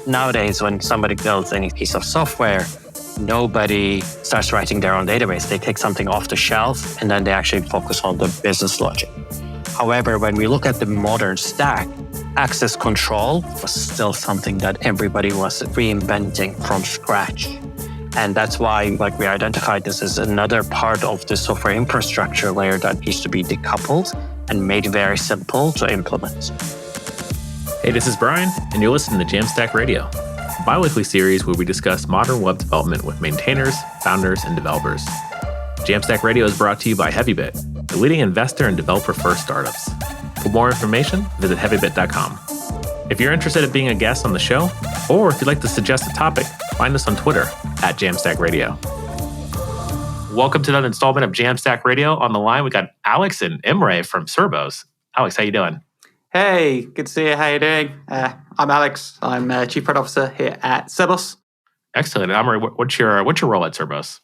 Nowadays, when somebody builds any piece of software, nobody starts writing their own database. They take something off the shelf and then they actually focus on the business logic. However, when we look at the modern stack, access control was still something that everybody was reinventing from scratch. And that's why we identified this as another part of the software infrastructure layer that needs to be decoupled and made very simple to implement. Hey, this is Brian, and you're listening to Jamstack Radio, a bi-weekly series where we discuss modern web development with maintainers, founders, and developers. Jamstack Radio is brought to you by Heavybit, the leading investor in developer-first startups. For more information, visit heavybit.com. If you're interested in being a guest on the show, or if you'd like to suggest a topic, find us on Twitter at Jamstack Radio. Welcome to another installment of Jamstack Radio. On the line, we got Alex and Emre from Cerbos. Alex, how you doing? Hey, good to see you. How you doing? I'm Alex. I'm Chief Product Officer here at Cerbos. Excellent. Emre, what's your role at Cerbos?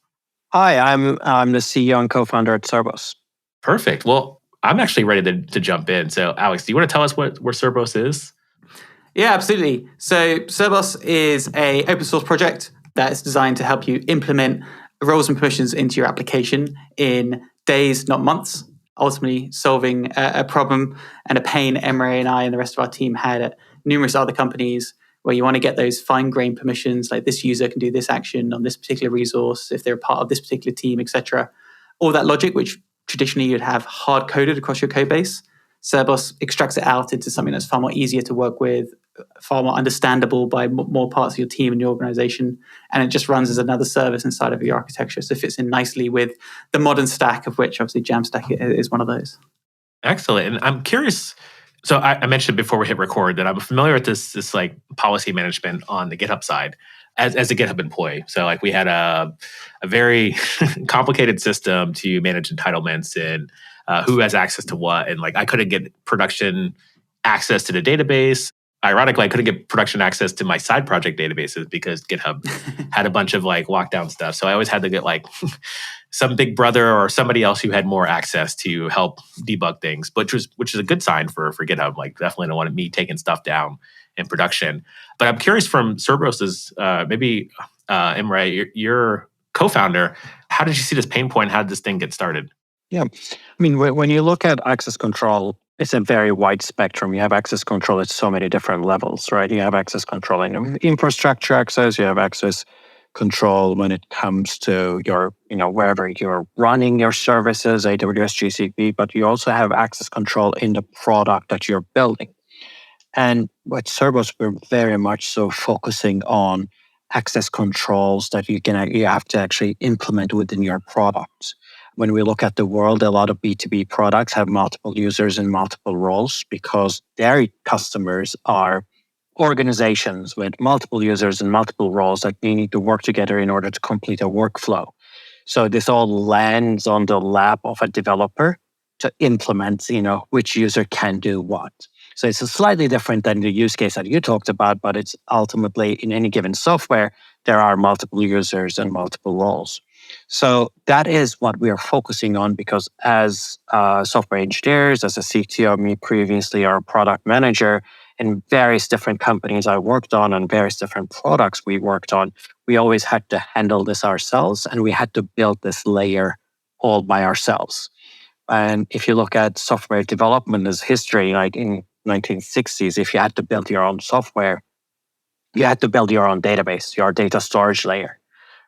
Hi, I'm the CEO and co-founder at Cerbos. Perfect. Well, I'm actually ready to jump in. So, Alex, do you want to tell us what Cerbos is? Yeah, absolutely. So, Cerbos is a open source project that is designed to help you implement roles and permissions into your application in days, not months. Ultimately solving a problem and a pain Emre and I and the rest of our team had at numerous other companies where you want to get those fine-grained permissions, like this user can do this action on this particular resource if they're part of this particular team, etc. All that logic, which traditionally you'd have hard-coded across your code base, Cerbos extracts it out into something that's far more easier to work with, far more understandable by more parts of your team and your organization, and it just runs as another service inside of your architecture. So it fits in nicely with the modern stack, of which obviously Jamstack is one of those. Excellent. And I'm curious, so I mentioned before we hit record that I'm familiar with this like policy management on the GitHub side as a GitHub employee. So we had a very complicated system to manage entitlements and who has access to what. And I couldn't get production access to the database. Ironically, I couldn't get production access to my side project databases because GitHub had a bunch of lockdown stuff. So I always had to get some big brother or somebody else who had more access to help debug things, which is a good sign for GitHub. Definitely don't want me taking stuff down in production. But I'm curious from Cerbos's, maybe Emre, your co-founder, how did you see this pain point? How did this thing get started? Yeah, I mean, when you look at access control, it's a very wide spectrum. You have access control at so many different levels, right? You have access control in infrastructure access. You have access control when it comes to your, wherever you're running your services, AWS, GCP, but you also have access control in the product that you're building. And with Cerbos, we're very much so focusing on access controls that you have to actually implement within your product. When we look at the world, a lot of B2B products have multiple users and multiple roles because their customers are organizations with multiple users and multiple roles that they need to work together in order to complete a workflow. So this all lands on the lap of a developer to implement, which user can do what. So it's slightly different than the use case that you talked about, but it's ultimately in any given software, there are multiple users and multiple roles. So that is what we are focusing on because as software engineers, as a CTO, me previously, our product manager, in various different companies I worked on and various different products we worked on, we always had to handle this ourselves and we had to build this layer all by ourselves. And if you look at software development as history, in 1960s, if you had to build your own software, you had to build your own database, your data storage layer.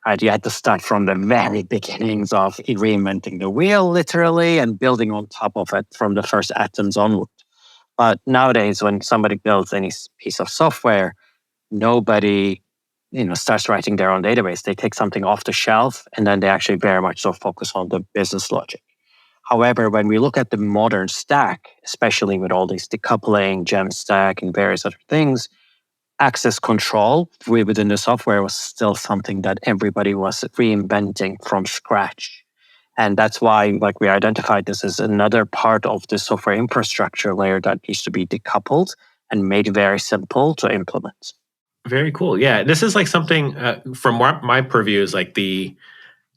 Right? You had to start from the very beginnings of reinventing the wheel, literally, and building on top of it from the first atoms onward. But nowadays, when somebody builds any piece of software, nobody, starts writing their own database. They take something off the shelf, and then they actually very much so focus on the business logic. However, when we look at the modern stack, especially with all these decoupling, Jamstack, and various other things, access control within the software was still something that everybody was reinventing from scratch. And that's why we identified this as another part of the software infrastructure layer that needs to be decoupled and made very simple to implement. Very cool. Yeah, this is something from my purview is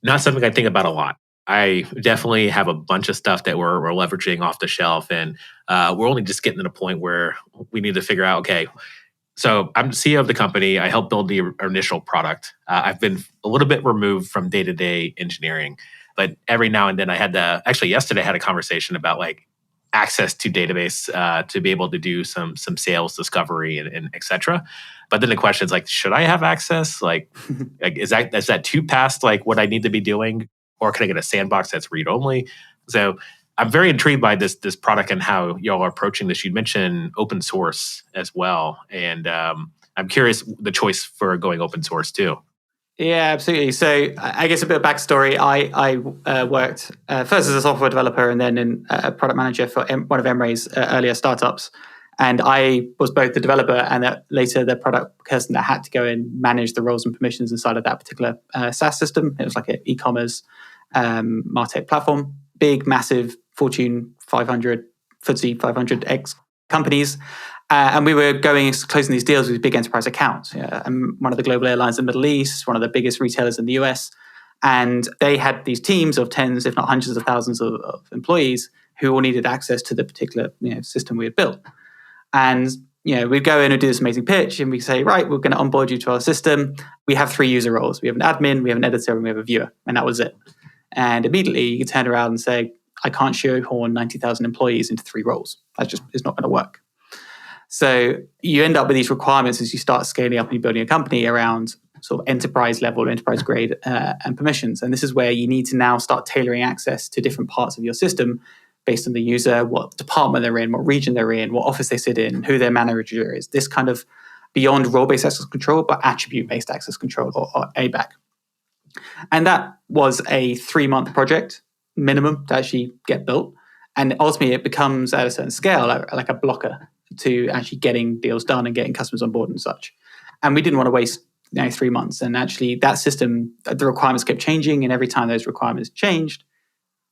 not something I think about a lot. I definitely have a bunch of stuff that we're leveraging off the shelf, and we're only just getting to the point where we need to figure out, okay, So I'm CEO of the company. I helped build the initial product. I've been a little bit removed from day-to-day engineering, but every now and then yesterday I had a conversation about like access to database to be able to do some sales discovery and et cetera. But then the question is like, should I have access? Like is that too past like what I need to be doing? Or can I get a sandbox that's read only? So I'm very intrigued by this product and how y'all are approaching this. You mentioned open source as well, and I'm curious the choice for going open source too. Yeah, absolutely. So I guess a bit of backstory. I worked first as a software developer and then in a product manager for one of Emre's earlier startups. And I was both the developer and later the product person that had to go and manage the roles and permissions inside of that particular SaaS system. It was like an e-commerce MarTech platform, big, massive Fortune 500, FTSE 500X companies. And we were closing these deals with big enterprise accounts. And one of the global airlines in the Middle East, one of the biggest retailers in the US. And they had these teams of tens, if not hundreds of thousands of employees who all needed access to the particular system we had built. And we'd go in and do this amazing pitch and we say, right, we're going to onboard you to our system. We have 3 user roles. We have an admin, we have an editor, and we have a viewer. And that was it. And immediately you could turn around and say, I can't shoehorn 90,000 employees into 3 roles. It's not going to work. So you end up with these requirements as you start scaling up and you're building a company around sort of enterprise level, enterprise grade and permissions. And this is where you need to now start tailoring access to different parts of your system based on the user, what department they're in, what region they're in, what office they sit in, who their manager is. This kind of beyond role-based access control, but attribute-based access control or ABAC. And that was a 3-month project minimum to actually get built. And ultimately it becomes at a certain scale, like a blocker to actually getting deals done and getting customers on board and such. And we didn't want to waste 3 months. And actually that system, the requirements kept changing. And every time those requirements changed,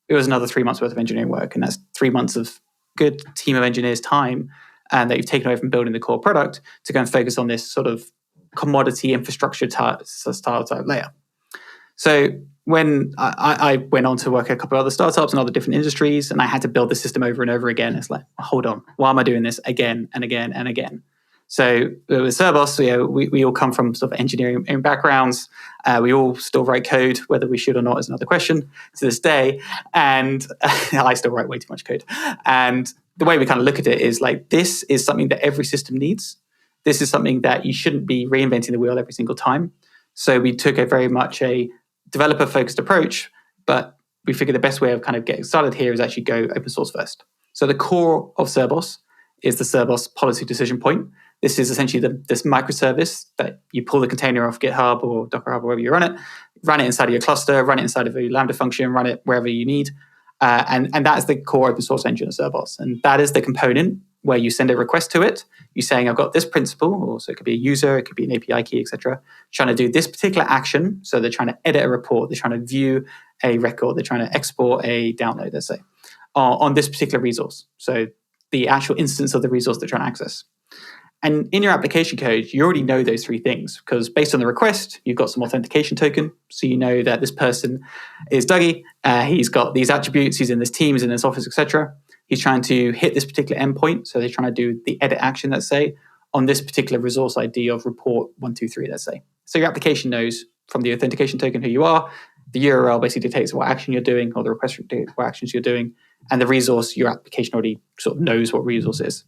it was another 3 months worth of engineering work. And that's 3 months of good team of engineers' time and that you've taken away from building the core product to go and focus on this sort of commodity infrastructure style type layer. So when I went on to work at a couple of other startups and other different industries, and I had to build the system over and over again, it's like, hold on, why am I doing this again and again and again? So with Cerbos, we all come from sort of engineering backgrounds. We all still write code, whether we should or not is another question to this day. And I still write way too much code. And the way we kind of look at it is like, this is something that every system needs. This is something that you shouldn't be reinventing the wheel every single time. So we took a very much a developer-focused approach, but we figured the best way of kind of getting started here is actually go open source first. So the core of Cerbos is the Cerbos policy decision point. This is essentially this microservice that you pull the container off GitHub or Docker Hub, wherever you run it inside of your cluster, run it inside of a Lambda function, run it wherever you need. And that is the core open source engine of Cerbos. And that is the component where you send a request to it. You're saying, I've got this principal, or so it could be a user, it could be an API key, etc., trying to do this particular action. So they're trying to edit a report, they're trying to view a record, they're trying to export a download, let's say, on this particular resource. So the actual instance of the resource they're trying to access. And in your application code, you already know those 3 things because based on the request, you've got some authentication token. So you know that this person is Dougie. He's got these attributes. He's in this team, he's in this office, etc. He's trying to hit this particular endpoint. So they're trying to do the edit action, let's say, on this particular resource ID of report 123, let's say. So your application knows from the authentication token who you are. The URL basically dictates what action you're doing or the request what actions you're doing. And the resource, your application already sort of knows what resource is.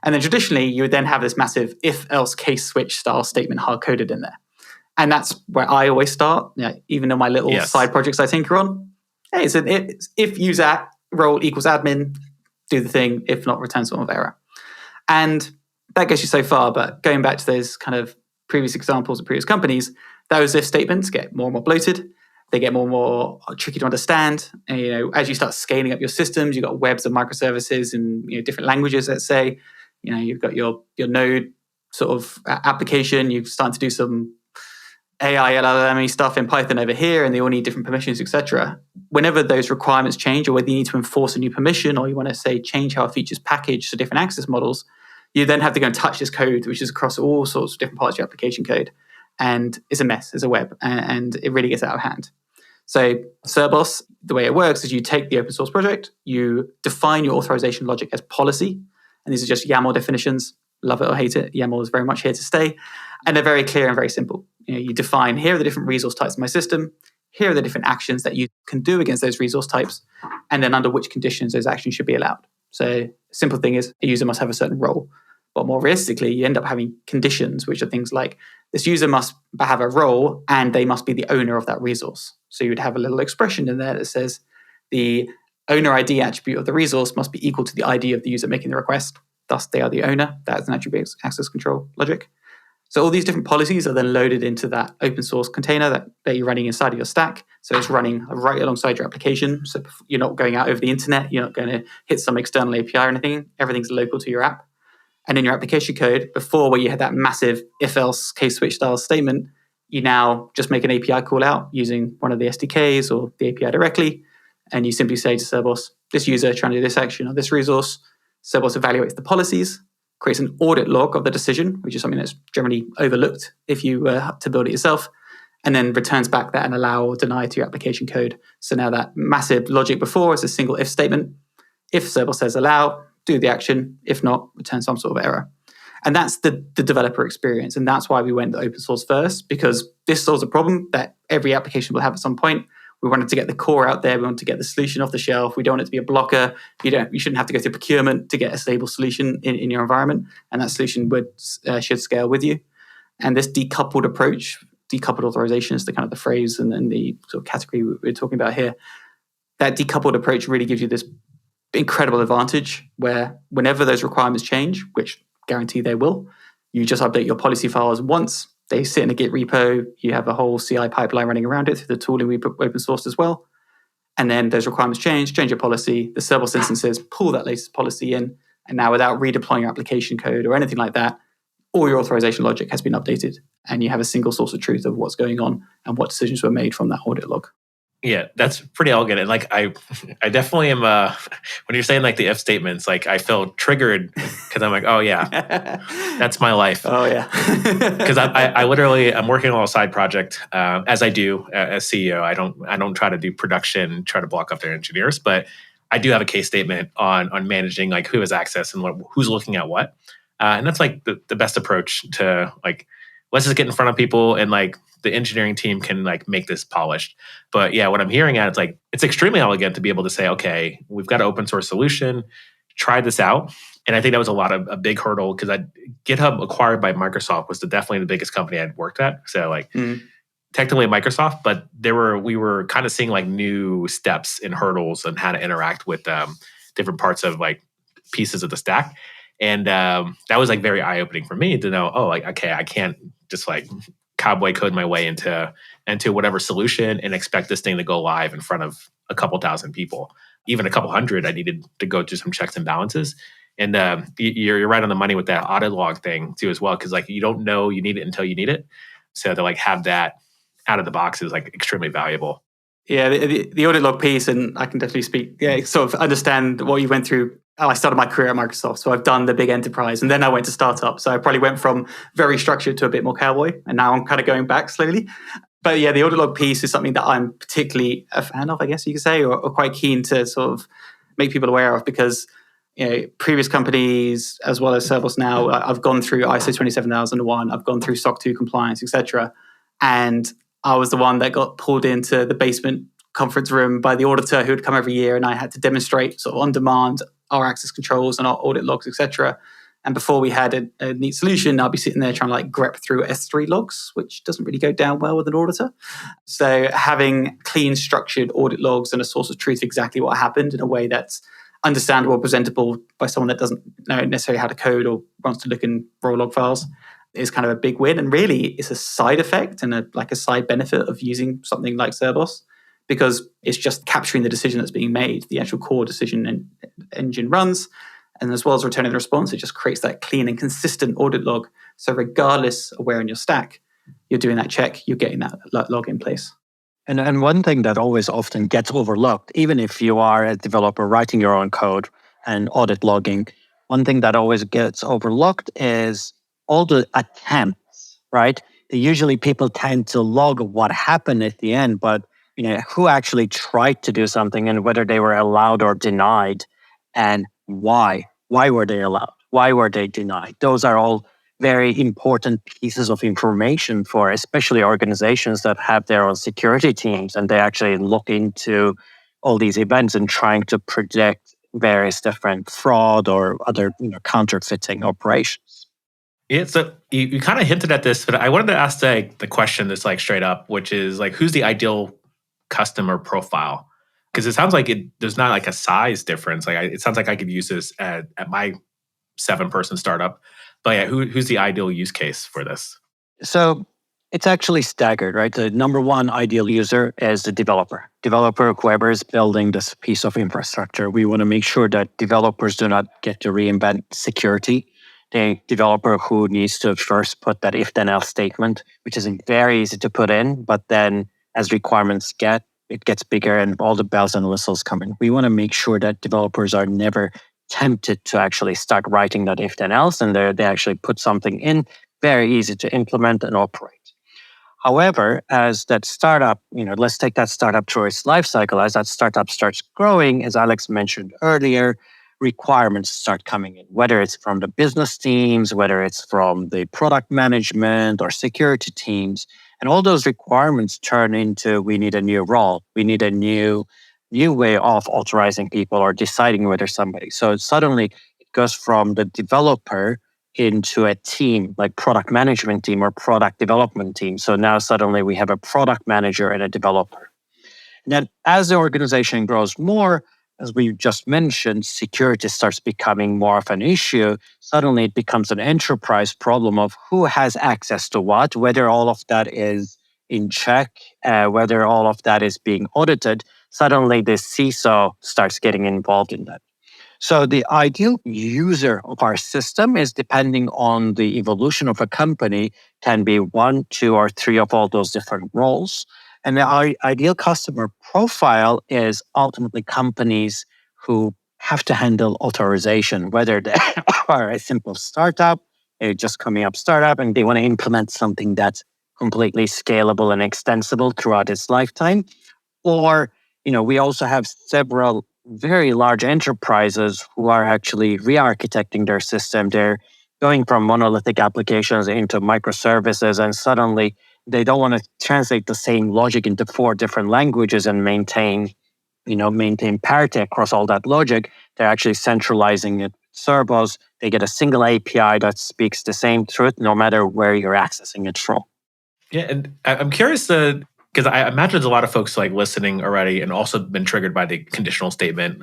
And then traditionally, you would then have this massive if-else case switch style statement hard-coded in there. And that's where I always start, even on my little side projects I tinker on. Hey, it's an if user role equals admin, do the thing, if not, return some of error. And that gets you so far, but going back to those kind of previous examples of previous companies, those if statements get more and more bloated. They get more and more tricky to understand. And, as you start scaling up your systems, you've got webs of microservices in different languages, let's say. You've got your Node sort of application. You're starting to do some AI, LLM stuff in Python over here, and they all need different permissions, etc. Whenever those requirements change, or whether you need to enforce a new permission, or you want to say change how a feature's packaged to different access models, you then have to go and touch this code, which is across all sorts of different parts of your application code. And it's a mess, it's a web, and it really gets out of hand. So Cerbos, the way it works is you take the open source project, you define your authorization logic as policy, and these are just YAML definitions, love it or hate it. YAML is very much here to stay. And they're very clear and very simple. You define, here are the different resource types in my system. Here are the different actions that you can do against those resource types, and then under which conditions those actions should be allowed. So simple thing is a user must have a certain role. But more realistically, you end up having conditions, which are things like this user must have a role and they must be the owner of that resource. So you would have a little expression in there that says the owner ID attribute of the resource must be equal to the ID of the user making the request. Thus, they are the owner. That's an attribute access control logic. So all these different policies are then loaded into that open source container that you're running inside of your stack. So it's running right alongside your application. So you're not going out over the internet. You're not going to hit some external API or anything. Everything's local to your app. And in your application code, before where you had that massive if-else case switch style statement, you now just make an API call out using one of the SDKs or the API directly. And you simply say to Cerbos, this user trying to do this action on this resource. Cerbos evaluates the policies, creates an audit log of the decision, which is something that's generally overlooked if you were to build it yourself, and then returns back that and allow or deny to your application code. So now that massive logic before is a single if statement. If Cerbos says allow, do the action. If not, return some sort of error. And that's the developer experience. And that's why we went open source first, because this solves a problem that every application will have at some point. We wanted to get the core out there. We wanted to get the solution off the shelf. We don't want it to be a blocker. You shouldn't have to go through procurement to get a stable solution in your environment. And that solution should scale with you. And this decoupled approach, decoupled authorization is the kind of the phrase and the sort of category we're talking about here. That decoupled approach really gives you this incredible advantage where whenever those requirements change, which guarantee they will, you just update your policy files once. They sit in a Git repo. You have a whole CI pipeline running around it through the tooling we put open sourced as well. And then those requirements change your policy. The Cerbos instances pull that latest policy in. And now without redeploying your application code or anything like that, all your authorization logic has been updated. And you have a single source of truth of what's going on and what decisions were made from that audit log. Yeah, that's pretty elegant. And like, I definitely am, when you're saying like the if statements, like I feel triggered because I'm like, oh yeah, that's my life. Oh yeah. Because I literally, I'm working on a side project as I do as CEO. I don't try to do production, try to block up their engineers, but I do have a case statement on managing like who has access and who's looking at what. And that's like the best approach to like, let's just get in front of people and like the engineering team can like make this polished. But yeah, what I'm hearing at, it's like, it's extremely elegant to be able to say, okay, we've got an open source solution, try this out. And I think that was a big hurdle because GitHub acquired by Microsoft was definitely the biggest company I'd worked at. So like technically Microsoft, but we were kind of seeing like new steps and hurdles and how to interact with different parts of like pieces of the stack. And that was like very eye-opening for me to know, oh, like, okay, I can't just like cowboy code my way into whatever solution and expect this thing to go live in front of a couple thousand people. Even a couple hundred, I needed to go through some checks and balances. And you're right on the money with that audit log thing too as well, because like you don't know you need it until you need it. So to like have that out of the box is like extremely valuable. Yeah, the audit log piece, and I can definitely speak, sort of understand what you went through. I started my career at Microsoft, so I've done the big enterprise, and then I went to startup. So I probably went from very structured to a bit more cowboy, and now I'm kind of going back slowly. But yeah, the audit log piece is something that I'm particularly a fan of, I guess you could say, or quite keen to sort of make people aware of, because previous companies, as well as Cerbos now, I've gone through ISO 27001, I've gone through SOC 2 compliance, etc. And I was the one that got pulled into the basement conference room by the auditor who would come every year, and I had to demonstrate sort of on demand our access controls and our audit logs, etc. And before we had a neat solution, I'll be sitting there trying to like grep through S3 logs, which doesn't really go down well with an auditor. So having clean, structured audit logs and a source of truth exactly what happened in a way that's understandable, presentable by someone that doesn't know necessarily how to code or wants to look in raw log files is kind of a big win. And really, it's a side effect and a side benefit of using something like Cerbos, because it's just capturing the decision that's being made. The actual core decision engine runs, and as well as returning the response, it just creates that clean and consistent audit log. So regardless of where in your stack you're doing that check, you're getting that log in place. And one thing that always often gets overlooked, even if you are a developer writing your own code and audit logging, one thing that always gets overlooked is all the attempts, right? Usually people tend to log what happened at the end, but who actually tried to do something and whether they were allowed or denied and why. Why were they allowed? Why were they denied? Those are all very important pieces of information for especially organizations that have their own security teams, and they actually look into all these events and trying to predict various different fraud or other counterfeiting operations. Yeah, so you kind of hinted at this, but I wanted to ask the question that's like straight up, which is like, who's the ideal customer profile? Because it sounds like there's not like a size difference. Like it sounds like I could use this at my 7-person startup. But yeah, who's the ideal use case for this? So it's actually staggered, right? The number one ideal user is the developer. Whoever is building this piece of infrastructure. We want to make sure that developers do not get to reinvent security. The developer who needs to first put that if then else statement, which isn't very easy to put in, but then as requirements it gets bigger and all the bells and whistles come in. We want to make sure that developers are never tempted to actually start writing that if then else, and they actually put something in, very easy to implement and operate. However, as that startup, let's take that startup through its life cycle. As that startup starts growing, as Alex mentioned earlier, requirements start coming in, whether it's from the business teams, whether it's from the product management or security teams. And all those requirements turn into, we need a new role. We need a new way of authorizing people or deciding whether somebody. So suddenly it goes from the developer into a team, like product management team or product development team. So now suddenly we have a product manager and a developer. And then as the organization grows more, as we just mentioned, security starts becoming more of an issue. Suddenly it becomes an enterprise problem of who has access to what, whether all of that is in check, whether all of that is being audited. Suddenly the CISO starts getting involved in that. So the ideal user of our system is, depending on the evolution of a company, can be 1, 2, or 3 of all those different roles. And the ideal customer profile is ultimately companies who have to handle authorization, whether they are a simple startup, they're just coming up startup, and they want to implement something that's completely scalable and extensible throughout its lifetime. Or, we also have several very large enterprises who are actually re-architecting their system. They're going from monolithic applications into microservices, and suddenly they don't want to translate the same logic into 4 different languages and maintain parity across all that logic. They're actually centralizing it. Cerbos, they get a single API that speaks the same truth no matter where you're accessing it from. Yeah, and I'm curious because I imagine there's a lot of folks like listening already and also been triggered by the conditional statement.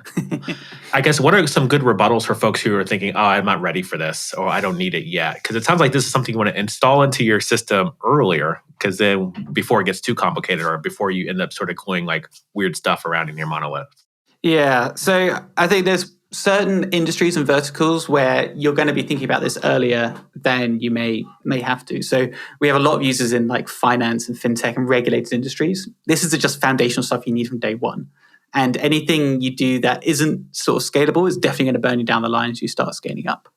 I guess, what are some good rebuttals for folks who are thinking, oh, I'm not ready for this, or I don't need it yet? Because it sounds like this is something you want to install into your system earlier, because then before it gets too complicated or before you end up sort of gluing like weird stuff around in your monolith. Yeah, so I think there's certain industries and verticals where you're going to be thinking about this earlier than you may have to. So we have a lot of users in like finance and fintech and regulated industries. This is just foundational stuff you need from day one. And anything you do that isn't sort of scalable is definitely going to burn you down the line as you start scaling up.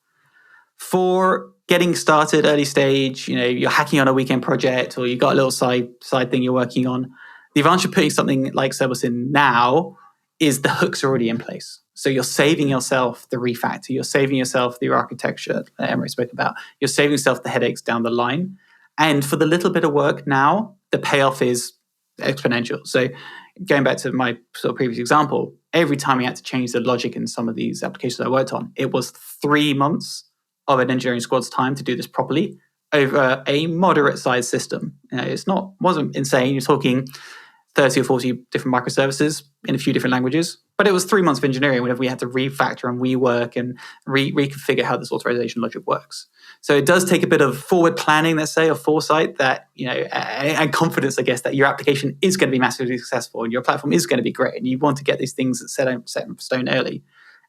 For getting started early stage, you're hacking on a weekend project or you've got a little side thing you're working on. The advantage of putting something like Cerbos in now is the hooks are already in place. So you're saving yourself the refactor, you're saving yourself the architecture that Emre spoke about, you're saving yourself the headaches down the line. And for the little bit of work now, the payoff is exponential. So going back to my sort of previous example, every time we had to change the logic in some of these applications I worked on, it was 3 months of an engineering squad's time to do this properly over a moderate sized system. Wasn't insane. You're talking 30 or 40 different microservices in a few different languages. But it was 3 months of engineering whenever we had to refactor and rework and reconfigure how this authorization logic works. So it does take a bit of forward planning, let's say, or foresight that, and confidence, I guess, that your application is going to be massively successful and your platform is going to be great. And you want to get these things set in stone early.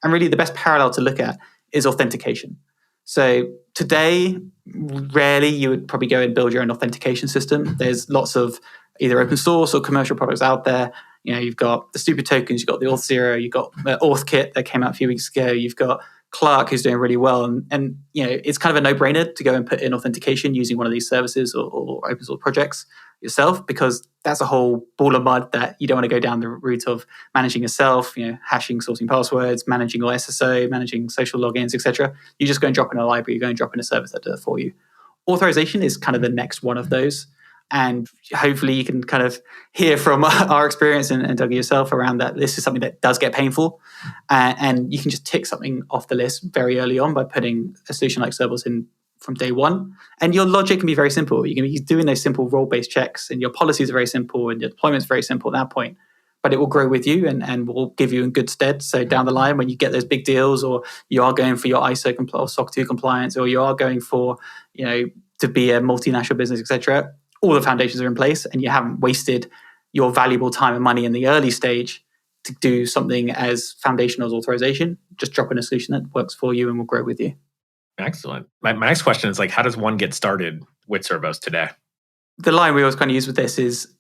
And really the best parallel to look at is authentication. So today, rarely you would probably go and build your own authentication system. There's lots of either open source or commercial products out there. You've got the stupid tokens, you've got the Auth0, you've got the AuthKit that came out a few weeks ago, you've got Clark who's doing really well. And it's kind of a no-brainer to go and put in authentication using one of these services or open source projects. yourself, because that's a whole ball of mud that you don't want to go down the route of managing yourself, hashing, sorting passwords, managing your SSO, managing social logins, etc. You just go and drop in a library, you go and drop in a service that does it for you. Authorization is kind of the next one of those. And hopefully you can kind of hear from our experience and Doug yourself around that this is something that does get painful. And you can just tick something off the list very early on by putting a solution like Cerbos in from day one. And your logic can be very simple. You can be doing those simple role-based checks, and your policies are very simple, and your deployment is very simple at that point. But it will grow with you and will give you in good stead. So down the line, when you get those big deals, or you are going for your ISO or SOC 2 compliance, or you are going for, to be a multinational business, etc., all the foundations are in place, and you haven't wasted your valuable time and money in the early stage to do something as foundational as authorization. Just drop in a solution that works for you and will grow with you. Excellent. My next question is how does one get started with Cerbos today? The line we always kind of use with this is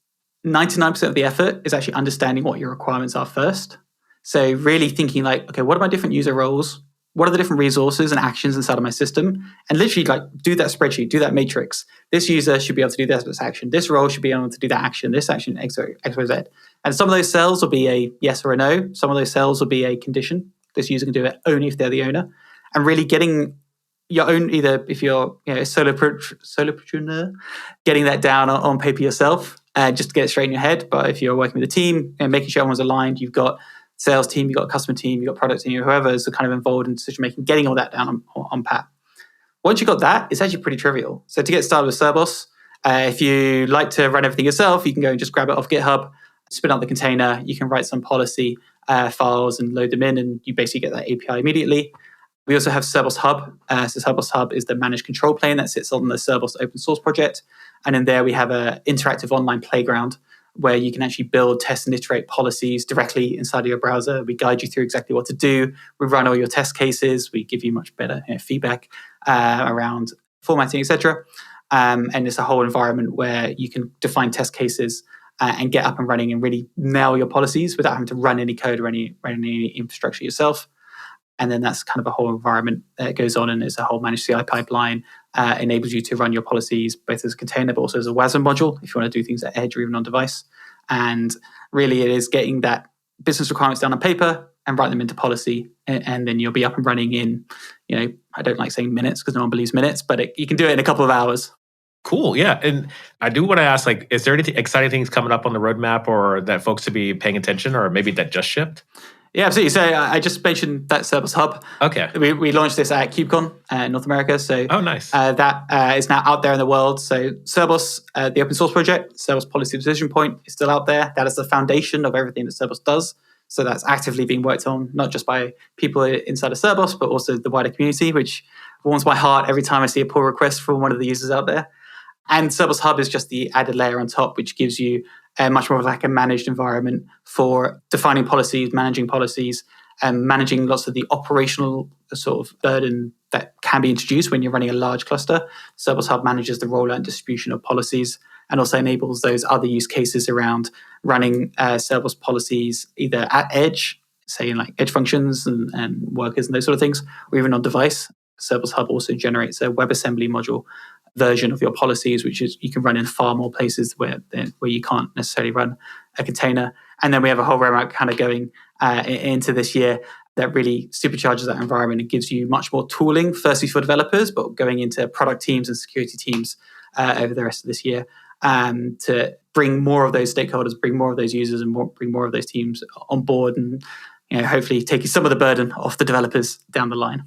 99% of the effort is actually understanding what your requirements are first. So really thinking okay, what are my different user roles? What are the different resources and actions inside of my system? And literally do that spreadsheet, do that matrix. This user should be able to do this action. This role should be able to do that action. This action, X, Y, Z. And some of those cells will be a yes or a no. Some of those cells will be a condition. This user can do it only if they're the owner. And really getting your own, either if you're a solopreneur, getting that down on paper yourself, just to get it straight in your head. But if you're working with a team and making sure everyone's aligned, you've got sales team, you've got customer team, you've got product team, whoever is kind of involved in decision making, getting all that down on pat. Once you've got that, it's actually pretty trivial. So to get started with Cerbos, if you like to run everything yourself, you can go and just grab it off GitHub, spin out the container, you can write some policy files and load them in, and you basically get that API immediately. We also have Cerbos Hub. So Cerbos Hub is the managed control plane that sits on the Cerbos open source project. And in there we have an interactive online playground where you can actually build, test, and iterate policies directly inside of your browser. We guide you through exactly what to do. We run all your test cases. We give you much better feedback around formatting, etc. And it's a whole environment where you can define test cases and get up and running and really nail your policies without having to run any code or any infrastructure yourself. And then that's kind of a whole environment that goes on, and it's a whole managed CI pipeline, enables you to run your policies both as a container but also as a WASM module if you want to do things at edge or even on device. And really it is getting that business requirements down on paper and write them into policy, and then you'll be up and running in, I don't like saying minutes because no one believes minutes, but you can do it in a couple of hours. Cool. Yeah. And I do want to ask, is there any exciting things coming up on the roadmap or that folks should be paying attention, or maybe that just shipped? Yeah, absolutely. So I just mentioned that Cerbos Hub. Okay. We launched this at KubeCon in North America. So nice. That is now out there in the world. So Cerbos, the open source project, Cerbos Policy Decision Point is still out there. That is the foundation of everything that Cerbos does. So that's actively being worked on, not just by people inside of Cerbos, but also the wider community, which warms my heart every time I see a pull request from one of the users out there. And Cerbos Hub is just the added layer on top, which gives you much more like a managed environment for defining policies, and managing lots of the operational sort of burden that can be introduced when you're running a large cluster. Cerbos Hub manages the rollout and distribution of policies, and also enables those other use cases around running Cerbos policies either at edge, say in like edge functions and workers and those sort of things, or even on device. Cerbos Hub also generates a WebAssembly module version of your policies, which is you can run in far more places where you can't necessarily run a container. And then we have a whole roadmap kind of going into this year that really supercharges that environment and gives you much more tooling, firstly for developers, but going into product teams and security teams over the rest of this year to bring more of those stakeholders, bring more of those users, and bring more of those teams on board, and hopefully taking some of the burden off the developers down the line.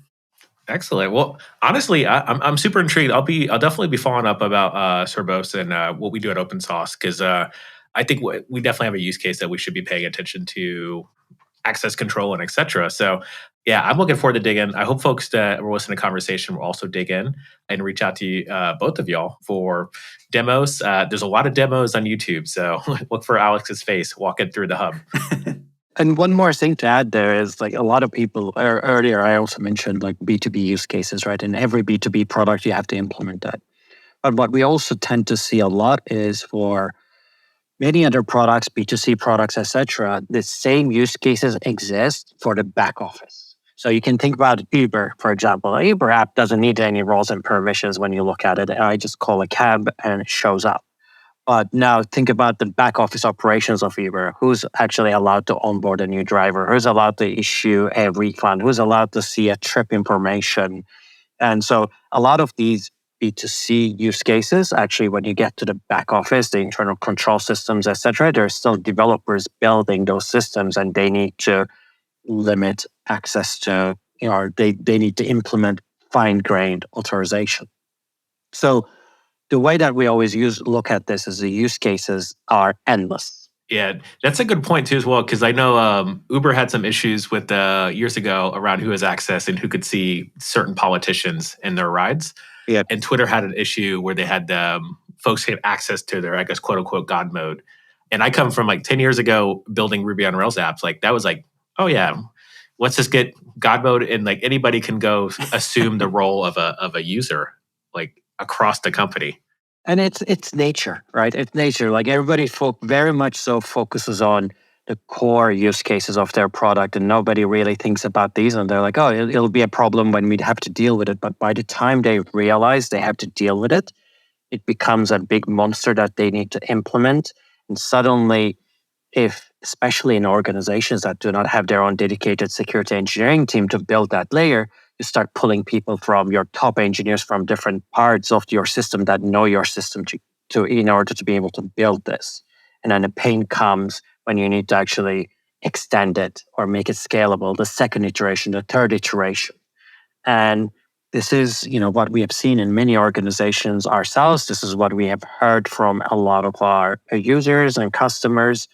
Excellent. Well, honestly, I'm super intrigued. I'll definitely be following up about Cerbos and what we do at Open Sauce, because I think we definitely have a use case that we should be paying attention to, access control and etc. So yeah, I'm looking forward to digging. I hope folks that were listening to the conversation will also dig in and reach out to you, both of y'all, for demos. There's a lot of demos on YouTube, so look for Alex's face walking through the hub. And one more thing to add there is a lot of people, earlier I also mentioned B2B use cases, right? In every B2B product, you have to implement that. But what we also tend to see a lot is for many other products, B2C products, etc., the same use cases exist for the back office. So you can think about Uber, for example. An Uber app doesn't need any roles and permissions when you look at it. I just call a cab and it shows up. But now think about the back office operations of Uber. Who's actually allowed to onboard a new driver? Who's allowed to issue a refund? Who's allowed to see a trip information? And so a lot of these B2C use cases, actually, when you get to the back office, the internal control systems, etc., there's still developers building those systems, and they need to limit access to, or they need to implement fine-grained authorization. So the way that we always look at this is the use cases are endless. Yeah, that's a good point too as well, because I know Uber had some issues with years ago around who has access and who could see certain politicians in their rides. Yeah. And Twitter had an issue where they had folks had access to their, I guess, quote unquote, God mode. And I come from like 10 years ago building Ruby on Rails apps. Like that was like, oh yeah, let's just get God mode, and like anybody can go assume the role of a user like across the company. And it's nature, right? It's nature. Like everybody very much so focuses on the core use cases of their product, and nobody really thinks about these. And they're like, oh, it'll be a problem when we'd have to deal with it. But by the time they realize they have to deal with it, it becomes a big monster that they need to implement. And suddenly, especially in organizations that do not have their own dedicated security engineering team to build that layer, you start pulling people from your top engineers from different parts of your system that know your system to in order to be able to build this. And then the pain comes when you need to actually extend it or make it scalable, the second iteration, the third iteration. And this is, what we have seen in many organizations ourselves. This is what we have heard from a lot of our users and customers.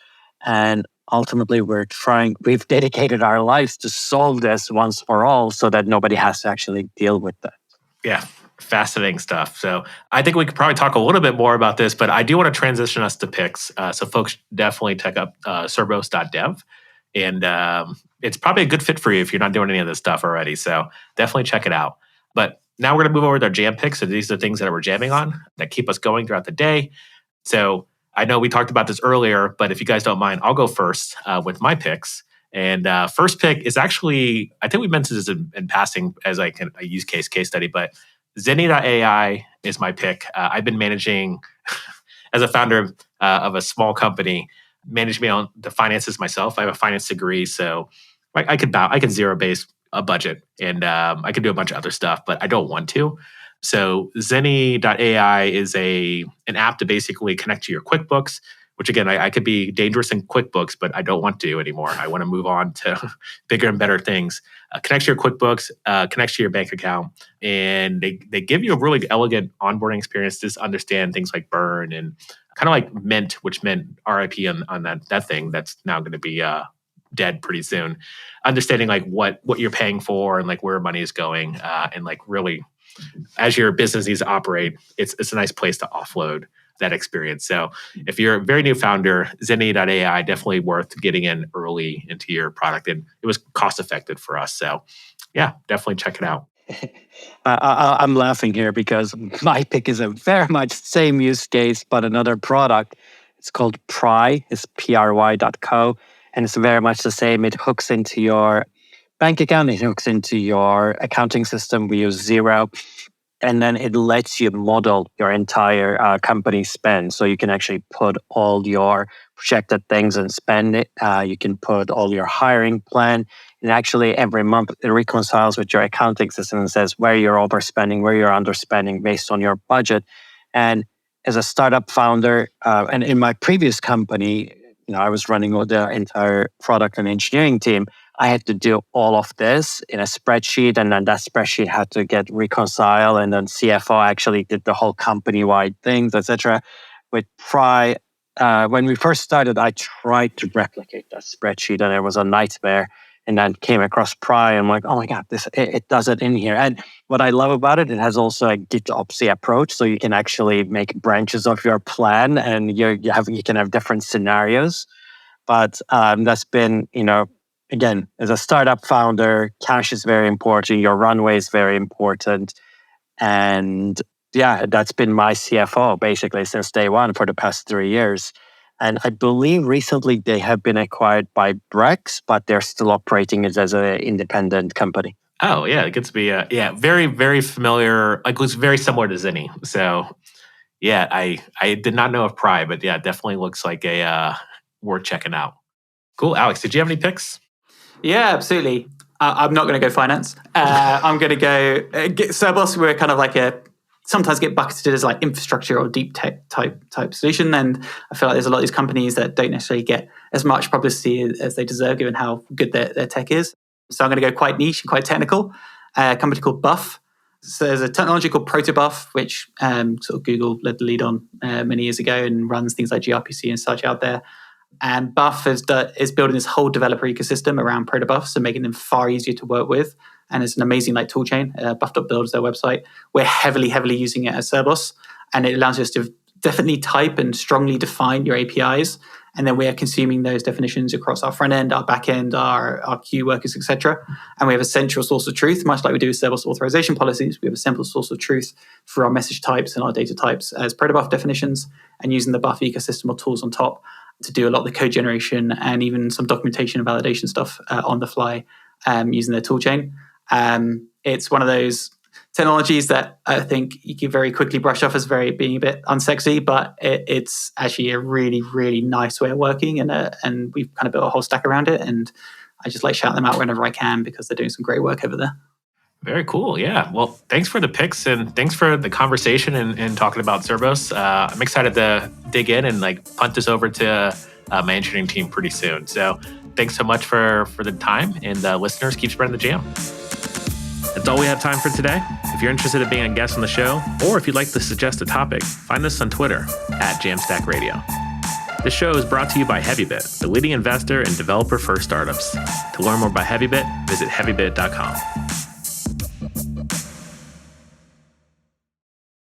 And ultimately, we've dedicated our lives to solve this once for all so that nobody has to actually deal with that. Yeah, fascinating stuff. So I think we could probably talk a little bit more about this, but I do want to transition us to picks. So folks definitely check up cerbos.dev. And it's probably a good fit for you if you're not doing any of this stuff already. So definitely check it out. But now we're going to move over to our jam picks. So these are things that we're jamming on that keep us going throughout the day. So I know we talked about this earlier, but if you guys don't mind, I'll go first with my picks. And first pick is actually, I think we mentioned this in passing as like a use case study, but Zenny.ai is my pick. I've been managing, as a founder of a small company, managing on the finances myself. I have a finance degree, so I could zero base a budget, and I could do a bunch of other stuff, but I don't want to. So Zenny.ai is an app to basically connect to your QuickBooks, which again, I could be dangerous in QuickBooks, but I don't want to anymore. I want to move on to bigger and better things. Connects to your QuickBooks, connects to your bank account, and they give you a really elegant onboarding experience to understand things like burn and kind of like Mint, which meant RIP on that thing that's now going to be dead pretty soon. Understanding like what you're paying for and like where money is going, and like really, as your business needs to operate, it's a nice place to offload that experience. So if you're a very new founder, Zenny.ai definitely worth getting in early into your product, and it was cost effective for us. So yeah, definitely check it out. I'm laughing here because my pick is a very much same use case, but another product. It's called Pry. It's pry.co. And it's very much the same. It hooks into your bank account. It hooks into your accounting system. We use Xero. And then it lets you model your entire company spend. So you can actually put all your projected things and spend it. You can put all your hiring plan. And actually every month it reconciles with your accounting system and says where you're overspending, where you're underspending based on your budget. And as a startup founder, and in my previous company, I was running the entire product and engineering team. I had to do all of this in a spreadsheet, and then that spreadsheet had to get reconciled, and then CFO actually did the whole company-wide things, etc. With Pry, when we first started, I tried to replicate that spreadsheet, and it was a nightmare. And then came across Pry, and I'm like, oh my God, it does it in here. And what I love about it, it has also a GitOpsy approach, so you can actually make branches of your plan, and you can have different scenarios. But that's been, again, as a startup founder, cash is very important. Your runway is very important. And yeah, that's been my CFO basically since day one for the past 3 years. And I believe recently they have been acquired by Brex, but they're still operating it as an independent company. Oh, yeah. It gets to be, very, very familiar. Like, it was very similar to Zenny. So Yeah, I did not know of Pry, but yeah, definitely looks like a worth checking out. Cool. Alex, did you have any picks? Yeah, absolutely. I'm not going to go finance. I'm going to go Cerbos. We're kind of like sometimes get bucketed as like infrastructure or deep tech type solution. And I feel like there's a lot of these companies that don't necessarily get as much publicity as they deserve given how good their tech is. So I'm going to go quite niche and quite technical. A company called Buff. So there's a technology called Protobuf, which sort of Google led the lead on many years ago and runs things like gRPC and such out there. And Buff is building this whole developer ecosystem around Protobuf, so making them far easier to work with. And it's an amazing like tool chain. Buff.build is their website. We're heavily using it at Cerbos, and it allows us to definitely type and strongly define your APIs. And then we are consuming those definitions across our front end, our back end, our queue workers, etc. And we have a central source of truth, much like we do with Cerbos authorization policies. We have a simple source of truth for our message types and our data types as Protobuf definitions, and using the Buff ecosystem or tools on top to do a lot of the code generation and even some documentation and validation stuff on the fly using their toolchain. It's one of those technologies that I think you can very quickly brush off as being a bit unsexy, but it's actually a really, really nice way of working, and we've kind of built a whole stack around it. And I just like shout them out whenever I can because they're doing some great work over there. Very cool. Yeah. Well, thanks for the picks and thanks for the conversation and talking about Cerbos. I'm excited to dig in and like punt this over to my engineering team pretty soon. So thanks so much for the time, and listeners, keep spreading the jam. That's all we have time for today. If you're interested in being a guest on the show, or if you'd like to suggest a topic, find us on Twitter at Jamstack Radio. This show is brought to you by Heavybit, the leading investor in developer-first startups. To learn more about Heavybit, visit heavybit.com.